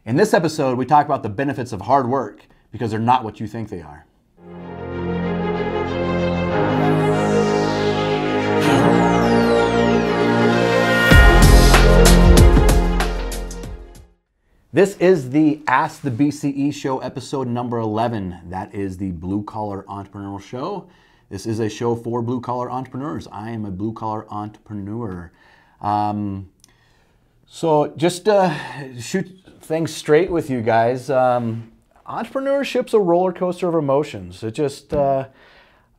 In this episode, we talk about the benefits of hard work because they're not what you think they are. This is the Ask the BCE Show, episode number 11. That is the Blue Collar Entrepreneurial Show. This is a show for blue collar entrepreneurs. I am a blue collar entrepreneur. So just shoot things straight with you guys. Entrepreneurship's a roller coaster of emotions. It just, it's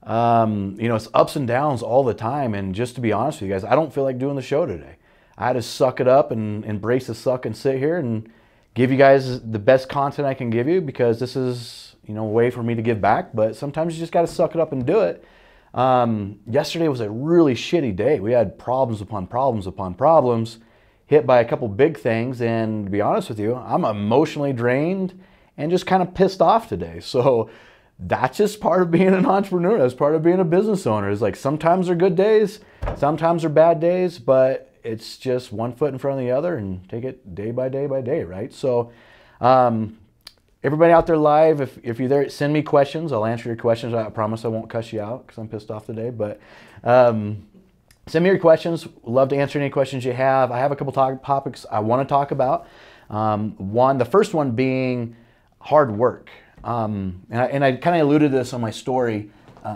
ups and downs all the time. And just to be honest with you guys, I don't feel like doing the show today. I had to suck it up and embrace the suck and sit here and give you guys the best content I can give you, because this is, a way for me to give back. But sometimes you just got to suck it up and do it. Yesterday was a really shitty day. We had problems upon problems upon problems, hit by a couple big things, and to be honest with you, I'm emotionally drained and just kind of pissed off today. So that's just part of being an entrepreneur. That's part of being a business owner. It's like sometimes are good days, sometimes are bad days, but it's just one foot in front of the other and take it day by day by day, right? So everybody out there live, if you're there, send me questions. I'll answer your questions. I promise I won't cuss you out because I'm pissed off today, but send me your questions. Love to answer any questions you have. I have a couple topics I want to talk about. The first one being hard work. And I kind of alluded to this on my story.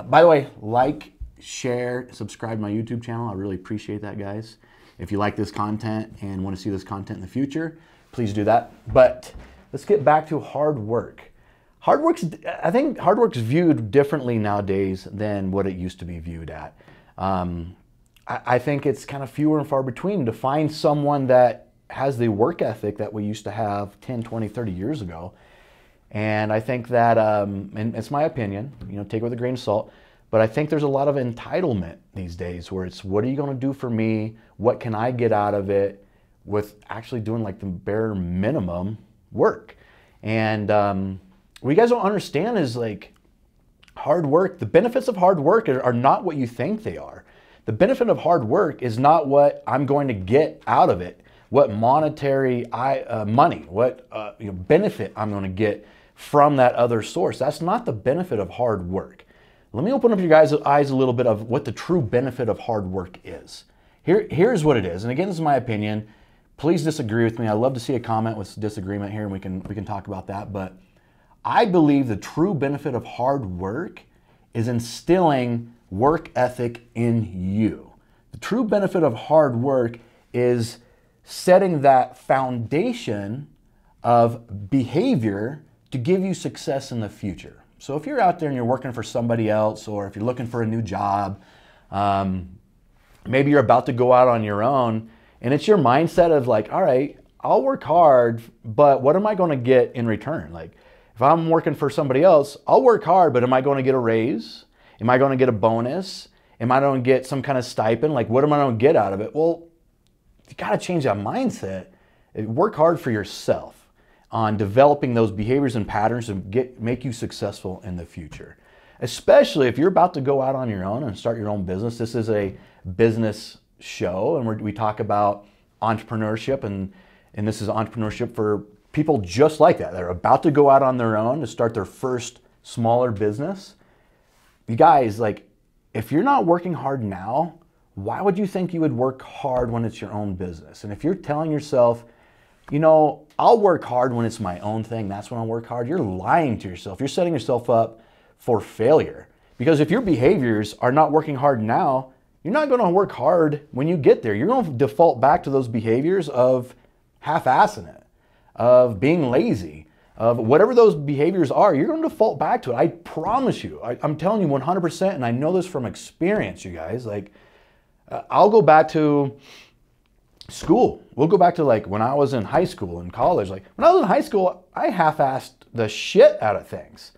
By the way, like, share, subscribe to my YouTube channel. I really appreciate that, guys. If you like this content and want to see this content in the future, please do that. But let's get back to hard work. I think hard work's viewed differently nowadays than what it used to be viewed at. I think it's kind of fewer and far between to find someone that has the work ethic that we used to have 10, 20, 30 years ago. And I think that, and it's my opinion, take it with a grain of salt, but I think there's a lot of entitlement these days where it's, what are you going to do for me? What can I get out of it, with actually doing like the bare minimum work? And what you guys don't understand is, like, hard work, the benefits of hard work are not what you think they are. The benefit of hard work is not what I'm going to get out of it, what monetary money, what benefit I'm going to get from that other source. That's not the benefit of hard work. Let me open up your guys' eyes a little bit of what the true benefit of hard work is. Here's what it is. And again, this is my opinion. Please disagree with me. I love to see a comment with disagreement here, and we can talk about that. But I believe the true benefit of hard work is instilling work ethic in you. The true benefit of hard work is setting that foundation of behavior to give you success in the future. So if you're out there and you're working for somebody else, or if you're looking for a new job, maybe you're about to go out on your own, and it's your mindset of like, all right, I'll work hard, but what am I going to get in return? Like, if I'm working for somebody else, I'll work hard, but am I going to get a raise? Am I going to get a bonus? Am I going to get some kind of stipend? Like, what am I going to get out of it? Well, you got to change that mindset. Work hard for yourself on developing those behaviors and patterns to make you successful in the future. Especially if you're about to go out on your own and start your own business. This is a business show, and we talk about entrepreneurship, and this is entrepreneurship for people just like that. They're about to go out on their own to start their first smaller business. You guys, like, if you're not working hard now, why would you think you would work hard when it's your own business? And if you're telling yourself, I'll work hard when it's my own thing, that's when I'll work hard, you're lying to yourself. You're setting yourself up for failure. Because if your behaviors are not working hard now, you're not going to work hard when you get there. You're going to default back to those behaviors of half-assing it, of being lazy, of whatever those behaviors are. You're going to default back to it. I promise you. I'm telling you 100%, and I know this from experience, you guys. Like, I'll go back to school. We'll go back to like when I was in high school and college. Like, when I was in high school, I half-assed the shit out of things.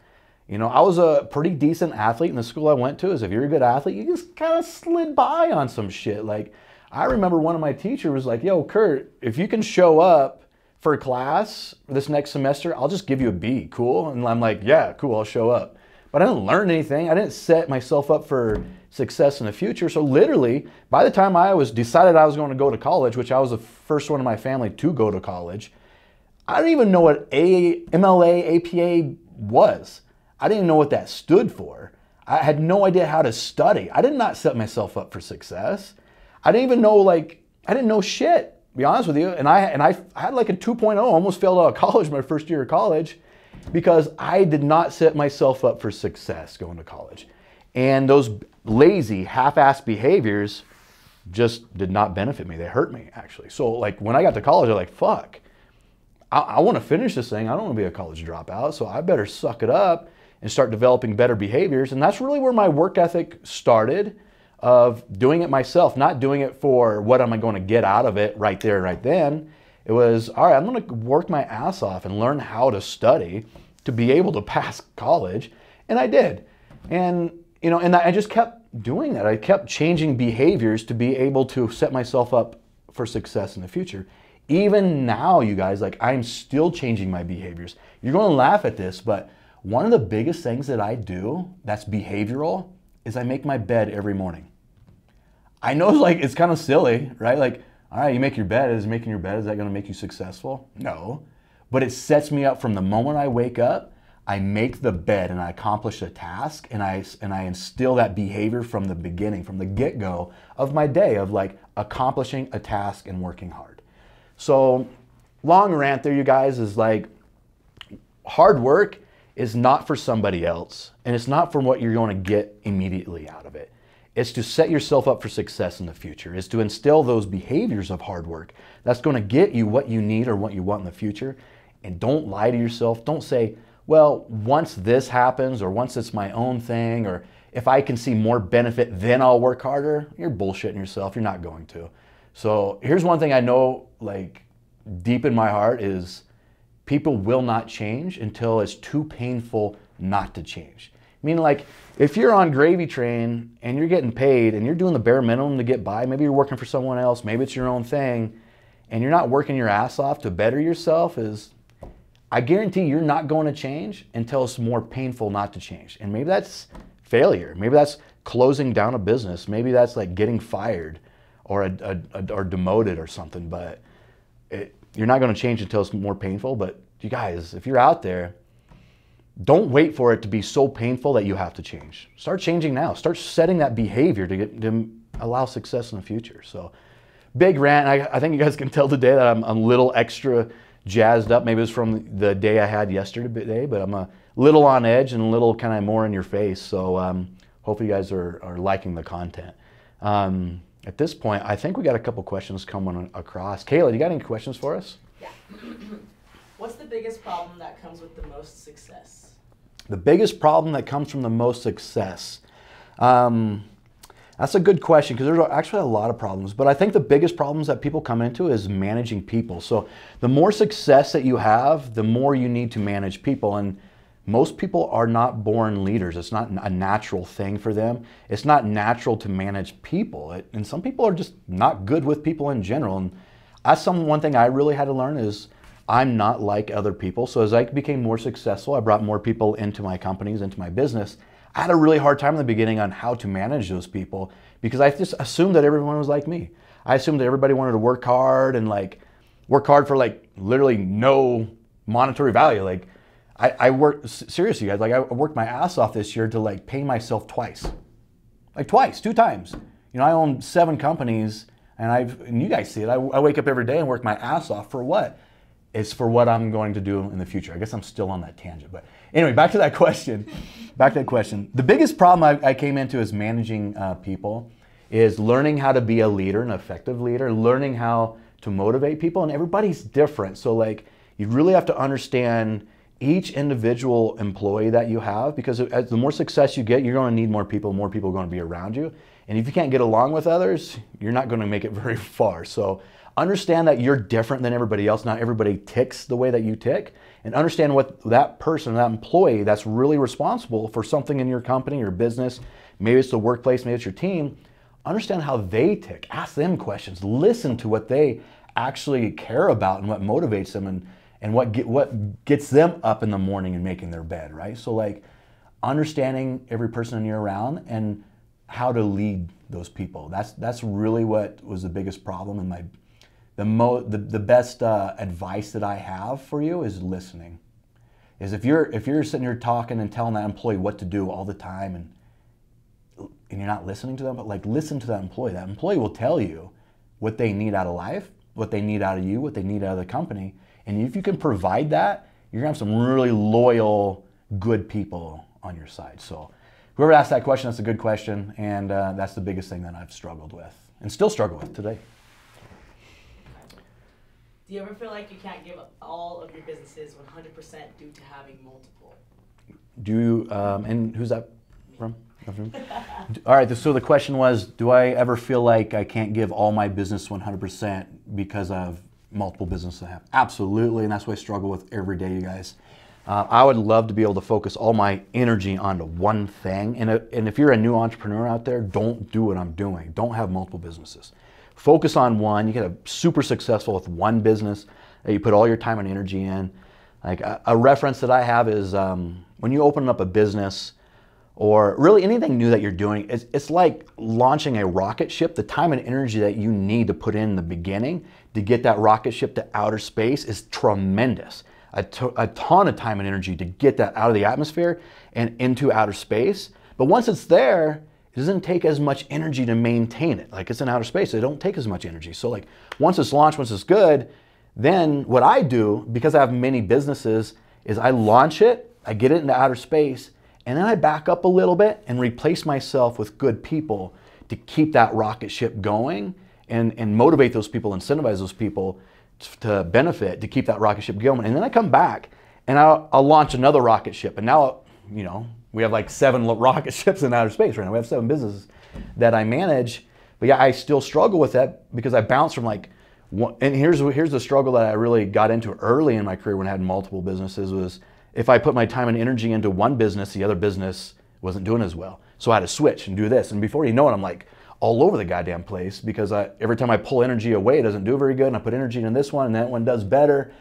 I was a pretty decent athlete in the school I went to. Is if you're a good athlete, you just kind of slid by on some shit. Like, I remember one of my teachers was like, yo, Kurt, if you can show up for a class this next semester, I'll just give you a B. Cool? And I'm like, yeah, cool, I'll show up. But I didn't learn anything. I didn't set myself up for success in the future. So literally, by the time I decided I was going to go to college, which I was the first one in my family to go to college, I didn't even know what MLA, APA was. I didn't even know what that stood for. I had no idea how to study. I did not set myself up for success. I didn't even know, like, I didn't know shit, to be honest with you. And I had like a 2.0, almost failed out of college my first year of college because I did not set myself up for success going to college. And those lazy, half-assed behaviors just did not benefit me. They hurt me, actually. So like when I got to college, I was like, fuck, I want to finish this thing. I don't want to be a college dropout, so I better suck it up and start developing better behaviors. And that's really where my work ethic started, of doing it myself, not doing it for what am I going to get out of it right there, right then. It was, all right, I'm going to work my ass off and learn how to study to be able to pass college. And I did. And, you know, and I just kept doing that. I kept changing behaviors to be able to set myself up for success in the future. Even now, you guys, like, I'm still changing my behaviors. You're going to laugh at this, but one of the biggest things that I do that's behavioral is I make my bed every morning. I know, like, it's kind of silly, right? Like, all right, you make your bed. Is making your bed, is that going to make you successful? No. But it sets me up from the moment I wake up. I make the bed and I accomplish a task, and I instill that behavior from the beginning, from the get-go of my day, of like accomplishing a task and working hard. So long rant there, you guys, is like, hard work is not for somebody else, and it's not for what you're going to get immediately out of it. It's to set yourself up for success in the future. It's to instill those behaviors of hard work that's going to get you what you need or what you want in the future. And don't lie to yourself. Don't say, well, once this happens, or once it's my own thing, or if I can see more benefit, then I'll work harder. You're bullshitting yourself. You're not going to. So here's one thing I know, like, deep in my heart, is people will not change until it's too painful not to change. I mean, like, if you're on gravy train and you're getting paid and you're doing the bare minimum to get by, maybe you're working for someone else, maybe it's your own thing, and you're not working your ass off to better yourself, I guarantee you're not going to change until it's more painful not to change. And maybe that's failure. Maybe that's closing down a business. Maybe that's like getting fired or demoted or something. But you're not going to change until it's more painful. But you guys, if you're out there, don't wait for it to be so painful that you have to change. Start changing now. Start setting that behavior to allow success in the future. So big rant. I think you guys can tell today that I'm a little extra jazzed up. Maybe it's from the day I had yesterday, but I'm a little on edge and a little kind of more in your face. So hopefully you guys are liking the content. At this point, I think we got a couple questions coming across. Kayla, you got any questions for us? Yeah. What's the biggest problem that comes with the most success? The biggest problem that comes from the most success. That's a good question, because there's actually a lot of problems. But I think the biggest problems that people come into is managing people. So the more success that you have, the more you need to manage people. And most people are not born leaders. It's not a natural thing for them. It's not natural to manage people. And some people are just not good with people in general. And that's one thing I really had to learn is I'm not like other people. So as I became more successful, I brought more people into my companies, into my business. I had a really hard time in the beginning on how to manage those people, because I just assumed that everyone was like me. I assumed that everybody wanted to work hard and like work hard for like literally no monetary value. Like I worked, seriously guys, like I worked my ass off this year to like pay myself twice. Like twice, 2 times. You know, I own 7 companies, and you guys see it. I wake up every day and work my ass off for what? It's for what I'm going to do in the future. I guess I'm still on that tangent, but anyway, back to that question. The biggest problem I came into is managing people, is learning how to be a leader, an effective leader, learning how to motivate people, and everybody's different. So like, you really have to understand each individual employee that you have, because as the more success you get, you're going to need more people are going to be around you. And if you can't get along with others, you're not going to make it very far. So understand that you're different than everybody else. Not everybody ticks the way that you tick. And understand what that person, that employee that's really responsible for something in your company or business, maybe it's the workplace, maybe it's your team, understand how they tick. Ask them questions. Listen to what they actually care about and what motivates them and what gets them up in the morning and making their bed, right? So like understanding every person you're around and how to lead those people. That's really what was the biggest problem in my the best advice that I have for you is listening. Is if you're sitting here talking and telling that employee what to do all the time and you're not listening to them, but like listen to that employee. That employee will tell you what they need out of life, what they need out of you, what they need out of the company. And if you can provide that, you're gonna have some really loyal, good people on your side. So whoever asked that question, that's a good question. And that's the biggest thing that I've struggled with and still struggle with today. Do you ever feel like you can't give all of your businesses 100% due to having multiple? Do you, and who's that from? All right, so the question was, do I ever feel like I can't give all my business 100% because of multiple businesses I have? Absolutely, and that's what I struggle with every day, you guys. I would love to be able to focus all my energy onto one thing. And if you're a new entrepreneur out there, don't do what I'm doing. Don't have multiple businesses. Focus on one. You get super successful with one business that you put all your time and energy in. Like a reference that I have is when you open up a business, or really anything new that you're doing, it's like launching a rocket ship. The time and energy that you need to put in the beginning to get that rocket ship to outer space is tremendous. A ton of time and energy to get that out of the atmosphere and into outer space. But once it's there, it doesn't take as much energy to maintain it. Like it's in outer space, it don't take as much energy. So like once it's launched, once it's good, then what I do, because I have many businesses, is I launch it, I get it into outer space, and then I back up a little bit and replace myself with good people to keep that rocket ship going and motivate those people, incentivize those people to benefit, to keep that rocket ship going. And then I come back and I'll launch another rocket ship. And now, you know, we have like 7 rocket ships in outer space right now. We have 7 businesses that I manage. But yeah, I still struggle with that because I bounce from like, and here's the struggle that I really got into early in my career when I had multiple businesses was, if I put my time and energy into one business, the other business wasn't doing as well. So I had to switch and do this. And before you know it, I'm like all over the goddamn place because every time I pull energy away, it doesn't do very good. And I put energy in this one and that one does better.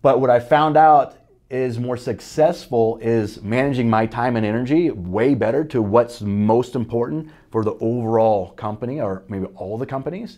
But what I found out is more successful is managing my time and energy way better to what's most important for the overall company or maybe all the companies,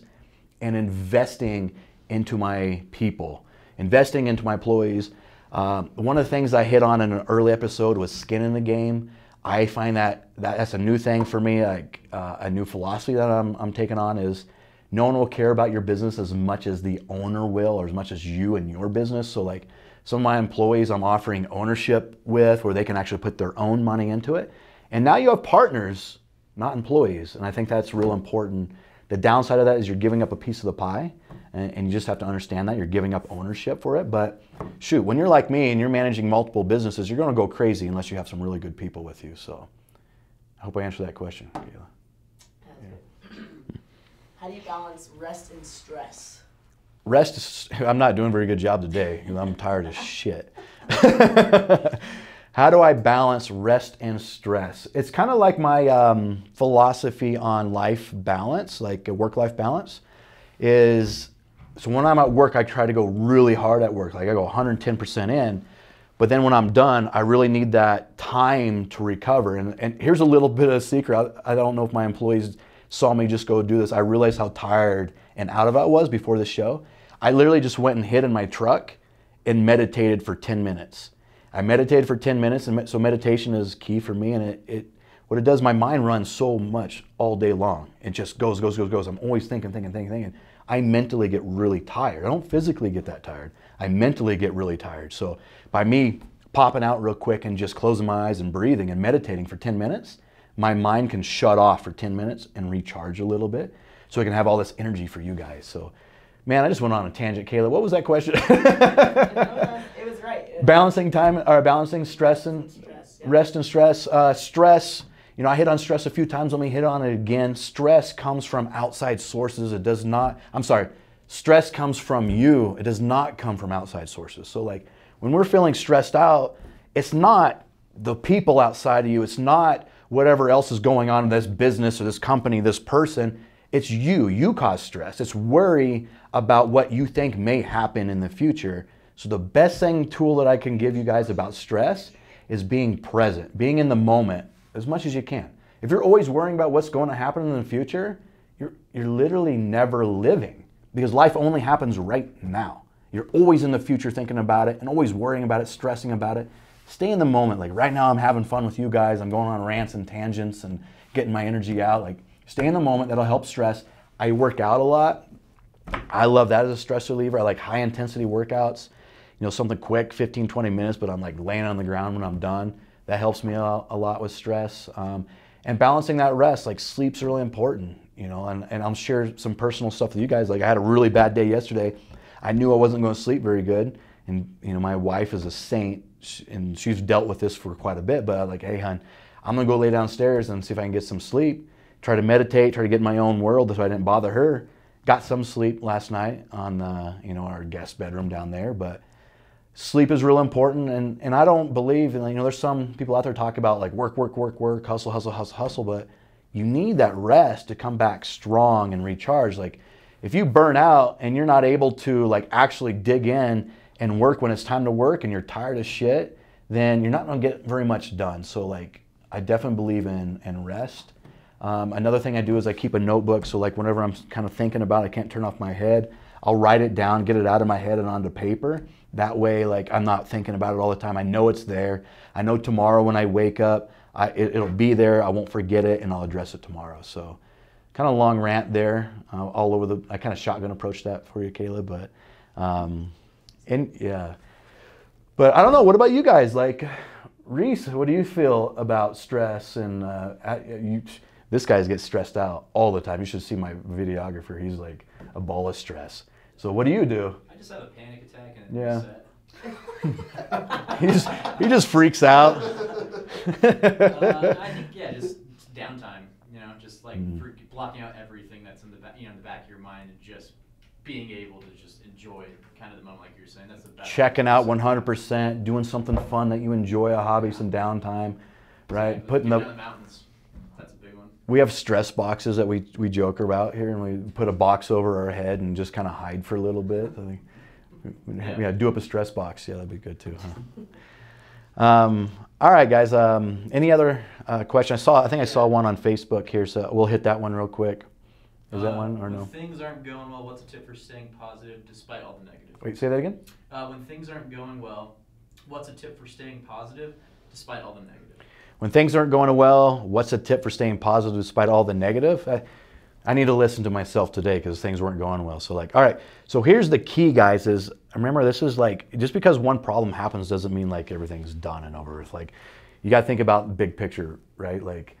and investing into my people, investing into my employees. One of the things I hit on in an early episode was skin in the game. I find that's a new thing for me, like a new philosophy that I'm taking on is no one will care about your business as much as the owner will, or as much as you and your business. So like some of my employees I'm offering ownership with where they can actually put their own money into it. And now you have partners, not employees. And I think that's real important. The downside of that is you're giving up a piece of the pie. And you just have to understand that you're giving up ownership for it. But shoot, when you're like me and you're managing multiple businesses, you're going to go crazy unless you have some really good people with you. So I hope I answered that question, Kayla. Yeah. How do you balance rest and stress? I'm not doing a very good job today. I'm tired as shit. How do I balance rest and stress? It's kind of like my philosophy on life balance, like a work-life balance, is so when I'm at work, I try to go really hard at work. Like I go 110% in, but then when I'm done, I really need that time to recover. And here's a little bit of a secret. I don't know if my employees saw me just go do this. I realized how tired and out of it I was before the show. I literally just went and hid in my truck and meditated for 10 minutes. I meditated for 10 minutes, and so meditation is key for me. And what it does, my mind runs so much all day long. It just goes. I'm always thinking. I mentally get really tired. I don't physically get that tired. I mentally get really tired. So by me popping out real quick and just closing my eyes and breathing and meditating for 10 minutes, my mind can shut off for 10 minutes and recharge a little bit so I can have all this energy for you guys. So, man, I just went on a tangent, Kayla. What was that question? It was right. Balancing stress and rest and stress. Stress, you know, I hit on stress a few times. Let me hit on it again. Stress comes from outside sources. Stress comes from you. It does not come from outside sources. So like when we're feeling stressed out, it's not the people outside of you. It's not whatever else is going on in this business or this company, this person. It's you. You cause stress. It's worry about what you think may happen in the future. So the best tool that I can give you guys about stress is being present, being in the moment as much as you can. If you're always worrying about what's going to happen in the future, you're literally never living because life only happens right now. You're always in the future thinking about it and always worrying about it, stressing about it. Stay in the moment. Like right now I'm having fun with you guys. I'm going on rants and tangents and getting my energy out. Like stay in the moment. That'll help stress. I work out a lot. I love that as a stress reliever. I like high intensity workouts. You know, something quick, 15, 20 minutes, but I'm like laying on the ground when I'm done. That helps me a lot with stress. And balancing that rest, like sleep's really important, you know, and I'll share some personal stuff with you guys. Like I had a really bad day yesterday. I knew I wasn't going to sleep very good. And, you know, my wife is a saint and she's dealt with this for quite a bit, but I'm like, hey, hon, I'm going to go lay downstairs and see if I can get some sleep, try to meditate, try to get in my own world so I didn't bother her. Got some sleep last night on, you know, our guest bedroom down there, but sleep is real important. And I don't believe, you know, there's some people out there talk about like work, hustle, hustle, hustle, hustle, but you need that rest to come back strong and recharge. Like if you burn out and you're not able to like actually dig in and work when it's time to work and you're tired as shit, then you're not going to get very much done. So like I definitely believe in rest. Another thing I do is I keep a notebook. So like whenever I'm kind of thinking about it, I can't turn off my head, I'll write it down, get it out of my head and onto paper. That way, like I'm not thinking about it all the time. I know it's there. I know tomorrow when I wake up, it'll be there. I won't forget it and I'll address it tomorrow. So kind of long rant there, all over I kind of shotgun approach that for you, Caleb, but yeah. But I don't know, what about you guys? Like Reese, what do you feel about stress? And this guy gets stressed out all the time. You should see my videographer. He's like a ball of stress. So what do you do? I just have a panic attack and yeah. he just freaks out. I think just downtime. You know, just like blocking out everything that's in the back, in the back of your mind, and just being able to just enjoy kind of the moment, like you're saying. That's the best. Checking out 100%, doing something fun that you enjoy, a hobby, some downtime, right? Exactly. Putting the mountains. That's a big one. We have stress boxes that we joke about here, and we put a box over our head and just kind of hide for a little bit. I think, yeah, do up a stress box. Yeah, that'd be good too, huh? All right, guys. Any other question? I think I saw one on Facebook here, so we'll hit that one real quick. Is that one or no? When things aren't going well, what's a tip for staying positive despite all the negative? Wait, say that again? When things aren't going well, what's a tip for staying positive despite all the negative? When things aren't going well, what's a tip for staying positive despite all the negative? I need to listen to myself today because things weren't going well. So like, all right, so here's the key, guys, is remember this is like, just because one problem happens doesn't mean like everything's done and over with. Like you got to think about the big picture, right? Like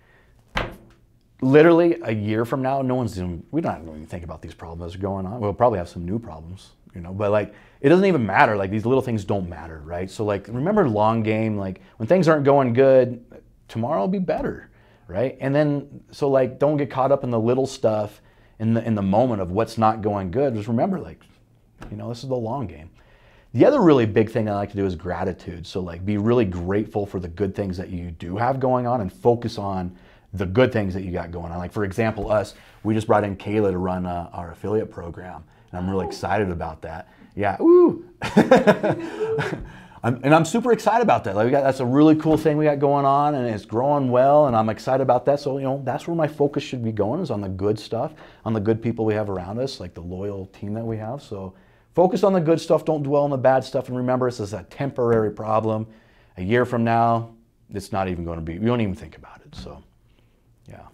literally a year from now, we're not going to think about these problems going on. We'll probably have some new problems, you know, but like, it doesn't even matter. Like these little things don't matter, right? So like, remember long game, like when things aren't going good, tomorrow will be better, right? And then, so like, don't get caught up in the little stuff in the moment of what's not going good. Just remember, like, you know, this is the long game. The other really big thing I like to do is gratitude. So like, be really grateful for the good things that you do have going on and focus on the good things that you got going on. Like for example, we just brought in Kayla to run our affiliate program, and I'm really excited about that. Yeah, woo! I'm super excited about that. Like that's a really cool thing we got going on, and it's growing well, and I'm excited about that. So, you know, that's where my focus should be going, is on the good stuff, on the good people we have around us, like the loyal team that we have. So focus on the good stuff, don't dwell on the bad stuff, and remember this is a temporary problem. A year from now, it's not even going to be, we don't even think about it. So, yeah.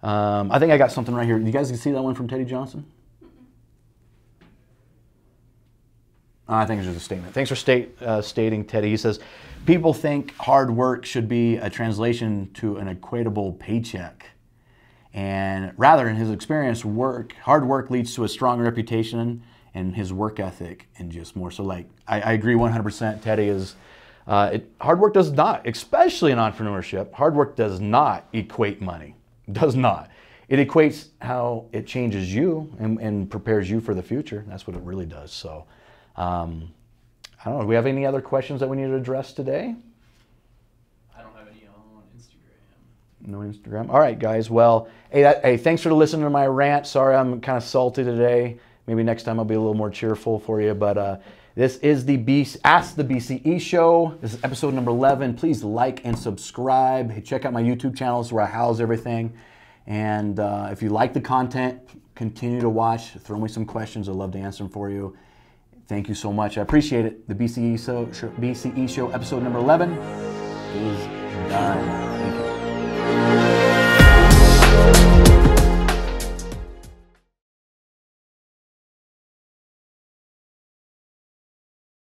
I think I got something right here. You guys can see that one from Teddy Johnson? I think it's just a statement. Thanks for stating, Teddy. He says, people think hard work should be a translation to an equatable paycheck. And rather, in his experience, hard work leads to a strong reputation and his work ethic and just more. So like, I agree 100%. Teddy is, hard work does not, especially in entrepreneurship, hard work does not equate money. Does not. It equates how it changes you and prepares you for the future. That's what it really does. So, I don't know. Do we have any other questions that we need to address today? I don't have any on Instagram. No Instagram. All right, guys. Well, hey, thanks for listening to my rant. Sorry, I'm kind of salty today. Maybe next time I'll be a little more cheerful for you. But this is the Ask the BCE Show. This is episode number 11. Please like and subscribe. Hey, check out my YouTube channels where I house everything. And if you like the content, continue to watch. Throw me some questions. I'd love to answer them for you. Thank you so much. I appreciate it. The BCE Show episode number 11 is done. Thank you.